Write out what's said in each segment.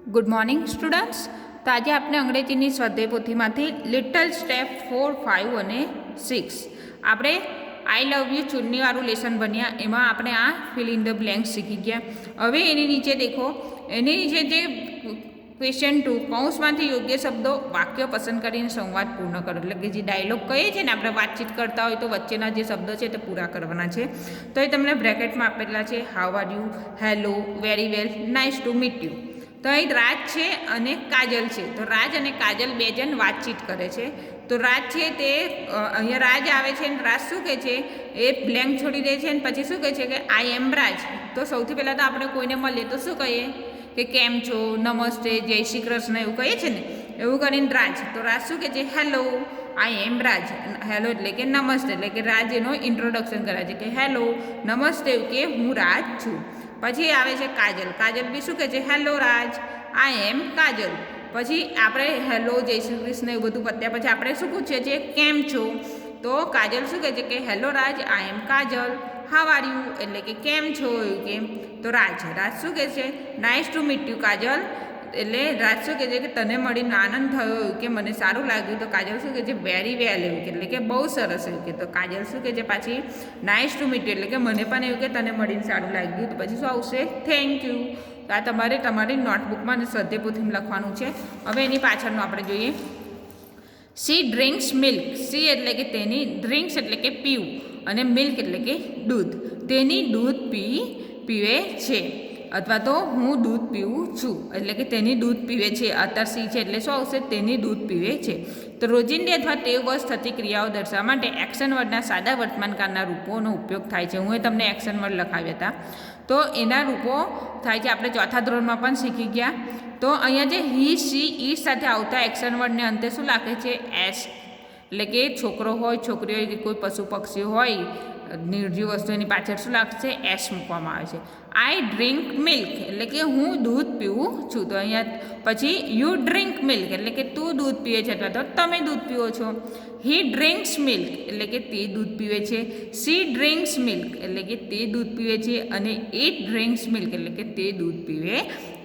Good morning students. તો આજે આપણે અંગ્રેજીની સ્વાધ્યાય પોથીમાંથી લિટલ સ્ટેપ 4, 5 અને 6 આપણે આઈ લવ યુ ચૂનીવાળું લેસન બન્યા. એમાં આપણે આ ફિલ ઇન ધ બ્લેન્ક શીખી ગયા. હવે એની નીચે દેખો, એની નીચે જે ક્વેશ્ચન 2 કૌંસમાંથી યોગ્ય શબ્દો વાક્ય પસંદ કરીને સંવાદ પૂર્ણ કરો. એટલે કે જે ડાયલોગ કહીએ છીએ ને આપણે વાતચીત કરતા હોય તો વચ્ચેના જે શબ્દો છે તે પૂરા કરવાના છે. તો એ તમને બ્રેકેટમાં આપેલા છે. How are you, hello, very well, nice to meet you. તો અહીં રાજ છે અને કાજલ છે. તો રાજ અને કાજલ બે જણ વાતચીત કરે છે. તો રાજ છે તે અહીંયા રાજ આવે છે અને રાજ શું કહે છે, એ બ્લેન્ક છોડી દે છે અને પછી શું કહે છે કે આઈ એમ રાજ. તો સૌથી પહેલાં તો આપણે કોઈને મળીએ તો શું કહીએ કે કેમ છો, નમસ્તે, જય શ્રી કૃષ્ણ એવું કહીએ છીએ ને. એવું કરીને રાજ, તો રાજ શું કહે છે, હેલો આઈ એમ રાજ. હેલો એટલે કે નમસ્તે, એટલે કે રાજ એનો ઇન્ટ્રોડક્શન કરે છે કે હેલો નમસ્તે કે હું રાજ છું. પછી આવે છે કાજલ. કાજલ બી શું કહે છે, હેલો રાજ આઈ એમ કાજલ. પછી આપણે હેલો જય શ્રી કૃષ્ણ એવું બધું પત્યા પછી આપણે શું પૂછીએ છીએ, કેમ છો. તો કાજલ શું કહે છે કે hello Raj I am Kajal. How are you એટલે કે કેમ છો એવું કેમ. તો રાજ શું કહે છે, નાઇસ ટુ મીટ યુ કાજલ. એટલે રાજ શું કહે છે કે તને મળીને આનંદ થયો એવું કે મને સારું લાગ્યું. તો કાજલ શું કહે છે, વેરી વેલ એવું કે એટલે કે બહુ સરસ એવું કે. તો કાજલ શું કહે છે પાછી, નાઇસ ટુ મીટ યુ એટલે કે મને પણ એવું કે તને મળીને સારું લાગ્યું. તો પછી શું આવશે, થેન્ક યુ. તો આ તમારે તમારી નોટબુકમાં અને સ્વાધ્યાય પોથીમાં લખવાનું છે. હવે એની પાછળનું આપણે જોઈએ. C drinks milk. સી એટલે કે તેની, ડ્રિંક્સ એટલે કે પીવું, અને મિલ્ક એટલે કે દૂધ. તેની દૂધ પીવે છે, અથવા તો હું દૂધ પીવું છું એટલે કે તેની દૂધ પીવે છે. અત્યારે સી છે એટલે શું આવશે, તેની દૂધ પીવે છે. તો રોજિંદી અથવા ટેવવશ થતી ક્રિયાઓ દર્શાવવા માટે એક્શન વર્ડના સાદા વર્તમાનકાળના રૂપોનો ઉપયોગ થાય છે. હું તમને એક્શન વર્ડ લખાવ્યા હતા. તો એના રૂપો થાય છે. આપણે ચોથા ધોરણમાં પણ શીખી ગયા. તો અહીંયા જે હી, સી, ઈટ સાથે આવતા એક્શન વર્ડને અંતે શું લાગે છે, એસ. એટલે કે છોકરો હોય, છોકરી હોય કે કોઈ પશુ પક્ષી હોય, નિર્જીવ વસ્તુ એની પાછળ શું લાગશે, એસ મૂકવામાં આવે છે. આઈ ડ્રિંક મિલ્ક એટલે કે હું દૂધ પીવું છું. તો અહીંયા પછી યુ ડ્રિંક મિલ્ક એટલે કે તું દૂધ પીવે છે અથવા તો તમે દૂધ પીવો છો. હી ડ્રિંક્સ મિલ્ક એટલે કે તે દૂધ પીવે છે. સી ડ્રિંક્સ મિલ્ક એટલે કે તે દૂધ પીવે છે. અને ઇટ ડ્રિંક્સ મિલ્ક એટલે કે તે દૂધ પીવે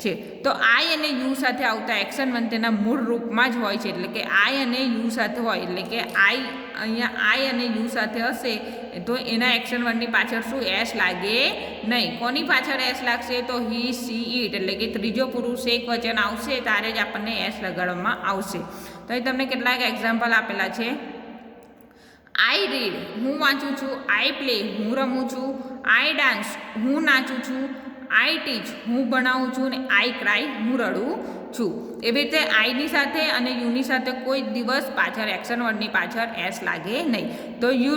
છે. તો આઈ અને યુ સાથે આવતા એક્શન વન તેના મૂળ રૂપમાં જ હોય છે. એટલે કે આઈ અને યુ સાથે હોય એટલે કે આઈ, અહીંયા આઈ અને યુ સાથે હશે તો એના એક્શન વર્ડની પાછળ શું, એસ લાગે નહીં. કોની પાછળ એસ લાગશે, તો હી, સી, ઈટ એટલે કે ત્રીજો પુરુષ એક વચન આવશે ત્યારે જ આપણને એસ લગાડવામાં આવશે. તો અહીં તમને કેટલાક એક્ઝામ્પલ આપેલા છે. આઈ રીડ હું વાંચું છું. આઈ પ્લે હું રમું છું. આઈ ડાન્સ હું નાચું છું. આઈ ટીચ હું ભણાવું છું. અને આઈ ક્રાય હું રડું છું. એવી રીતે આઈની સાથે અને યુની સાથે કોઈ દિવસ પાછળ એક્શન વર્ડની પાછળ એસ લાગે નહીં. તો યુ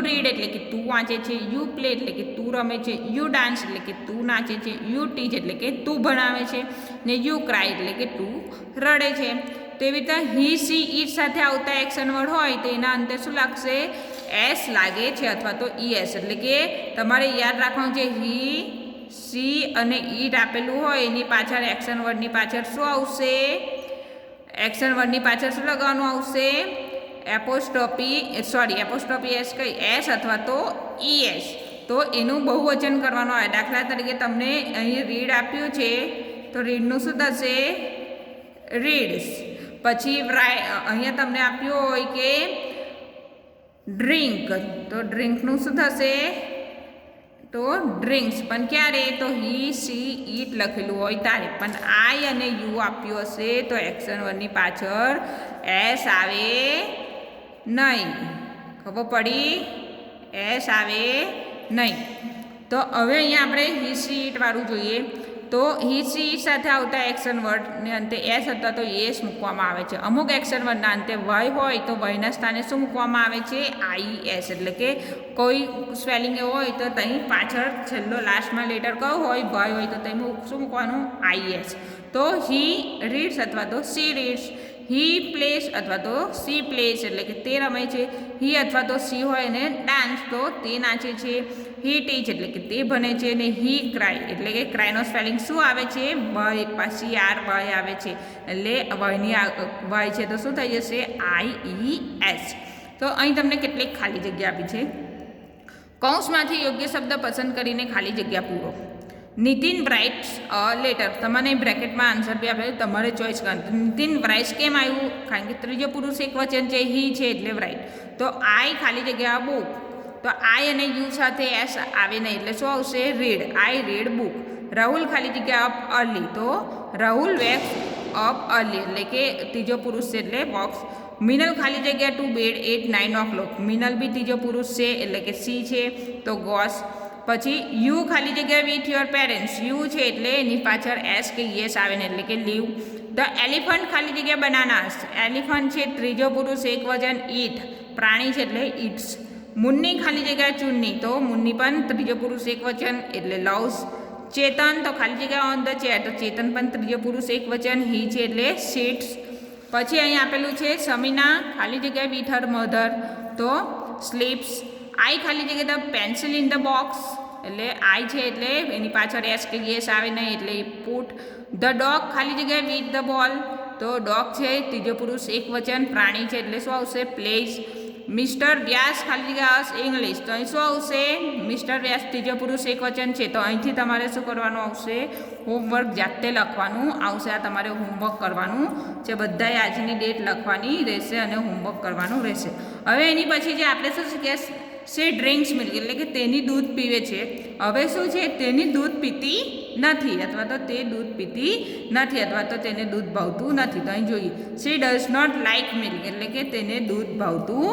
રીડ એટલે કે તું વાંચે છે. યુ પ્લે એટલે કે તું રમે છે. યુ ડાન્સ એટલે કે તું નાચે છે. યુ ટીચ એટલે કે તું ભણાવે છે. ને યુ ક્રાય એટલે કે તું રડે છે. તેવી રીતે હી, સી, ઈટ સાથે આવતા એક્શન વર્ડ હોય તો એના અંતે શું લાગશે, એસ લાગે છે અથવા તો ઈએસ. એટલે કે તમારે યાદ રાખવાનું છે, હી, સી અને ઈટ આપેલું હોય એની પાછળ એક્શન વર્ડની પાછળ શું આવશે, એક્શન વર્ડની પાછળ શું લગાવવાનું આવશે, એપોસ્ટ્રોફી એસ કઈ, એસ અથવા તો ઈએસ. તો એનું બહુવચન કરવાનું આવે. દાખલા તરીકે તમને અહીં રીડ આપ્યું છે તો રીડનું શું થશે, રીડ્સ. પછી અહીંયા તમને આપ્યું હોય કે ડ્રિંક તો ડ્રિંકનું શું થશે, તો ડ્રિંક્સ. પણ ક્યારે, તો હી, સી, ઈટ લખેલું હોય ત્યારે. પણ આઈ અને યુ આપ્યું હશે તો એક્શન વર્ડની પાછળ એસ આવે નહીં. ખબર પડી, એસ આવે નહીં. તો હવે અહીંયા આપણે હી, સી, ઈટ વાળું જોઈએ. તો હી, સી, ઈટ સાથે આવતા એક્શન વર્ડને અંતે એસ અથવા તો એસ મૂકવામાં આવે છે. અમુક એક્શન વર્ડના અંતે વય હોય તો વયના સ્થાને શું મૂકવામાં આવે છે, આઈ એસ. એટલે કે કોઈ સ્પેલિંગ એવો હોય તો ત્યાં પાછળ છેલ્લો લાસ્ટમાં લેટર કયો હોય, વય હોય તો તેમાં શું મૂકવાનું, આઈ એસ. તો હી રીડ્સ અથવા તો સી રીડ્સ. હી પ્લેસ અથવા તો સી પ્લેસ એટલે કે તે રમે છે. હી અથવા તો સી હોય ને ડાન્સ તો તે નાચે છે. હી ટીચ એટલે કે તે ભણે છે. અને હી ક્રાય એટલે કે ક્રાયનો સ્પેલિંગ શું આવે છે, વય, પછી આર વય આવે છે. એટલે વયની વય છે તો શું થઈ જશે, આઈ ઈ એસ. તો અહીં તમને કેટલીક ખાલી જગ્યા આપી છે. કૌંસમાંથી યોગ્ય શબ્દ પસંદ કરીને ખાલી જગ્યા પૂરો. Nitin writes a letter. તમને બ્રેકેટમાં આન્સર બી આપે, તમારે ચોઈસ કરવાનું. નીતિન રાઇટ્સ કેમ આવ્યું? કારણ કે ત્રીજો પુરુષ એક વચન છે, હી છે એટલે રાઇટ. તો આઈ ખાલી જગ્યા બુક, તો આઈ અને યુ સાથે એસ આવે નહીં એટલે શું આવશે? રીડ. આઈ રીડ બુક. રાહુલ ખાલી જગ્યા અપ અર્લી, તો રાહુલ વેક્સ અપ અર્લી એટલે કે ત્રીજો પુરુષ છે એટલે બોક્સ. મિનલ ખાલી જગ્યા ટુ બેડ 8-9 o'clock. મિનલ બી ત્રીજો પુરુષ છે એટલે કે સી છે તો ગોસ. પછી યુ ખાલી જગ્યા વિથ યોર પેરેન્ટ્સ. યુ છે એટલે એની પાછળ એસ કે યસ આવે ને એટલે કે લીવ. ધ એલિફન્ટ ખાલી જગ્યા બનાનાસ. એલિફન્ટ છે ત્રીજો પુરુષ એક વચન. ઈટ પ્રાણી છે એટલે ઈટ્સ. મુન્ની ખાલી જગ્યા ચુન્ની, તો મુન્ની પણ ત્રીજો પુરુષ એક વચન એટલે લવ્સ. ચેતન તો ખાલી જગ્યા ઓન ધ ચેર, તો ચેતન પણ ત્રીજો પુરુષ એક વચન. હી છે એટલે સીટ્સ. પછી અહીં આપેલું છે સમીના ખાલી જગ્યા વિથ હર મધર, તો સ્લીપ્સ. આઈ ખાલી જગ્યા the pencil in the box એટલે આઈ છે એટલે એની પાછળ એસ કે યસ આવે નહીં એટલે પુટ. ધ ડોગ ખાલી જગ્યા વિથ ધ બોલ, તો ડોગ છે ત્રીજો પુરુષ એક વચન. પ્રાણી છે એટલે શું આવશે? પ્લેસ. મિસ્ટર વ્યાસ ખાલી જગ્યા ઇંગ્લિશ, તો અહીં શું આવશે? મિસ્ટર વ્યાસ ત્રીજો પુરુષ એક વચન છે, તો અહીંથી તમારે શું કરવાનું આવશે? હોમવર્ક જાતે લખવાનું આવશે. આ તમારે હોમવર્ક કરવાનું છે, બધાએ આજની ડેટ લખવાની રહેશે અને હોમવર્ક કરવાનું રહેશે. હવે એની પછી જે આપણે શું શીખ્યા? સે ડ્રિંક્સ મિલ્ક એટલે કે તેની દૂધ પીવે છે. હવે શું છે? તેની દૂધ પીતી નથી, અથવા તો તે દૂધ પીતી નથી, અથવા તો તેને દૂધ ભાવતું નથી. તો અહીં જોઈએ she does not like milk એટલે કે તેને દૂધ ભાવતું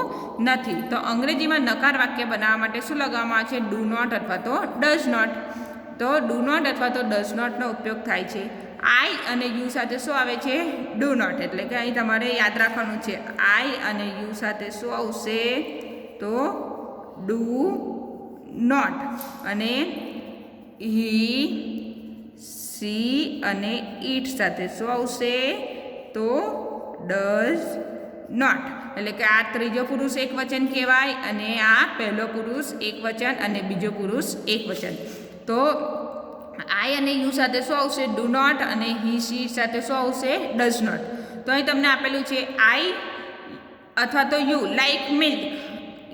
નથી. તો અંગ્રેજીમાં નકાર વાક્ય બનાવવા માટે શું લગાવવામાં આવે છે? ડુ નોટ અથવા તો ડઝ નોટ. તો ડુ નોટ અથવા તો ડઝ નોટનો ઉપયોગ થાય છે. આઈ અને યુ સાથે શું આવે છે? Do not. એટલે કે અહીં તમારે યાદ રાખવાનું છે, આઈ અને યુ સાથે શું આવશે? તો ડુ નોટ. અને હી, સી અને ઈટ સાથે શું આવશે? તો ડઝ નોટ. એટલે કે આ ત્રીજો પુરુષ એક વચન કહેવાય અને આ પહેલો પુરુષ એક વચન અને બીજો પુરુષ એક વચન. તો આઈ અને યુ સાથે શું આવશે? Do not. અને હી, સી સાથે શું આવશે? Does not. તો અહીં તમને આપેલું છે આઈ અથવા તો યુ લાઈક મિલ્ક.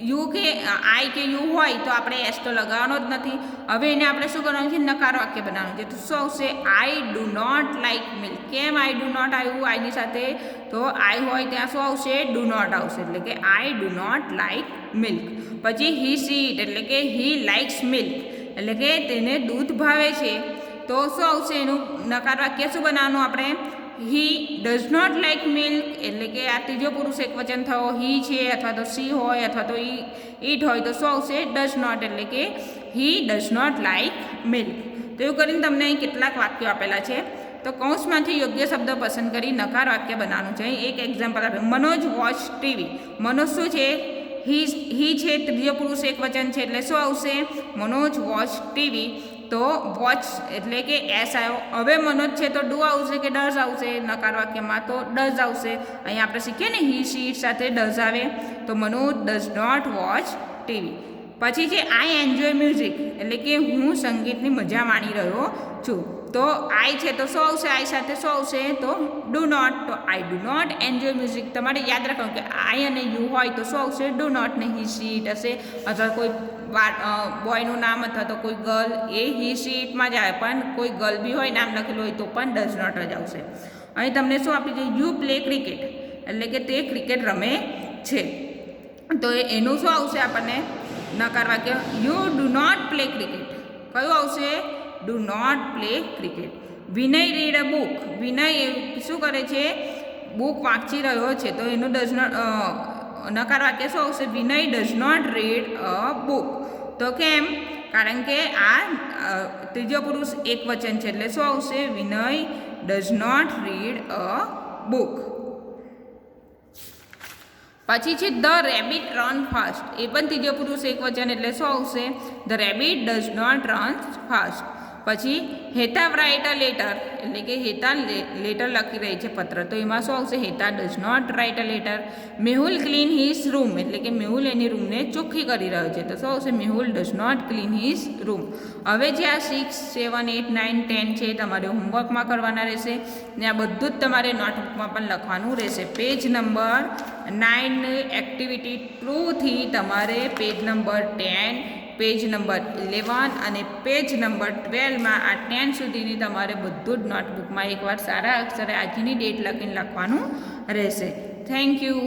યુ કે આઈ કે યુ હોય તો આપણે એસ તો લગાવવાનો જ નથી. હવે એને આપણે શું કરવાનું છે? નકાર વાક્ય બનાવવાનું છે. તો શું આવશે? I do not like milk. કેમ આઈ ડુ નોટ આવ્યું આઈની સાથે? તો આઈ હોય ત્યાં શું આવશે? ડુ નોટ આવશે. એટલે કે I do not like milk. પછી હી સી ઇટ એટલે કે હી લાઇક્સ મિલ્ક એટલે કે તેને દૂધ ભાવે છે. તો શું આવશે? એનું નકાર વાક્ય શું બનાવવાનું આપણે? He does not like milk એટલે કે આ ત્રીજો પુરુષ એક વચન થયો. હી છે અથવા તો સી હોય અથવા તો ઈટ હોય તો શું આવશે? ડઝ નોટ એટલે કે he does not like milk. તો એવું કરીને તમને અહીં કેટલાક વાક્યો આપેલા છે. તો કૌંસમાંથી યોગ્ય શબ્દ પસંદ કરી નકાર વાક્ય બનાવવાનું છે. એક એક્ઝામ્પલ આપે, મનોજ વોચ ટીવી. મનોજ શું છે? હી છે ત્રીજો પુરુષ એક વચન છે એટલે શું આવશે? Manoj watch TV. તો વોચ એટલે કે એસ આવ્યો. હવે મનોજ છે તો ડુ આવશે કે ડઝ આવશે? નકાર વાક્યમાં તો ડઝ આવશે. અહીં આપણે શીખીએ ને હી સી ઇટ સાથે ડઝ આવે. તો Manoj does not watch TV. પછી છે આઈ એન્જોય મ્યુઝિક એટલે કે હું સંગીતની મજા માણી રહ્યો છું. તો આઈ છે તો શું આવશે? આઈ સાથે શું આવશે? તો ડુ નોટ. તો I do not enjoy music. તમારે યાદ રાખવાનું કે આઈ અને યુ હોય તો શું આવશે? Do not. ને હી સી ઇટ હશે અથવા કોઈ બોયનું નામ અથવા તો કોઈ ગર્લ એ હી સી ઇટમાં જ આવે, પણ કોઈ ગર્લ બી હોય નામ લખેલું હોય તો પણ ડઝ નોટ જ આવશે. અહીં તમને શું આપી છે? યુ પ્લે ક્રિકેટ એટલે કે તે ક્રિકેટ રમે છે. તો એનું શું આવશે આપણને નકાર વાક્ય? You do not play cricket. કયું આવશે? Do not play cricket. Vinay read a book. Vinay શું કરે છે? બુક વાંચી રહ્યો છે. તો એનું ડઝ નોટ નકાર વાક્ય શું આવશે? Vinay does not read a book. તો કેમ? કારણ કે આ ત્રીજો પુરુષ એક વચન છે એટલે શું આવશે? Vinay does not read a book. પછી છે ધ રેબિટ રન ફાસ્ટ. એ પણ ત્રીજો પુરુષ એક વચન એટલે શું આવશે? The rabbit does not run fast. પછી હેતા રાઇટ અ લેટર એટલે કે હેતા લેટર લખી રહી છે, પત્ર. તો એમાં શું આવશે? Heta does not write a letter. Mehul clean his room એટલે કે મેહુલ એની રૂમને ચોખ્ખી કરી રહ્યો છે. તો શું આવશે? Mehul does not clean his room. હવે જે આ 6, 7, 8, 9, 10 છે તમારે હોમવર્કમાં કરવાના રહેશે ને આ બધું જ તમારે નોટબુકમાં પણ લખવાનું રહેશે. પેજ નંબર 9 એક્ટિવિટી 2 થી તમારે પેજ નંબર 10, પેજ નંબર 11 અને પેજ નંબર 12માં આ 10 સુધીની તમારે બધું જ નોટબુકમાં એકવાર સારા અક્ષરે આજની ડેટ લખીને લખવાનું રહેશે. Thank you.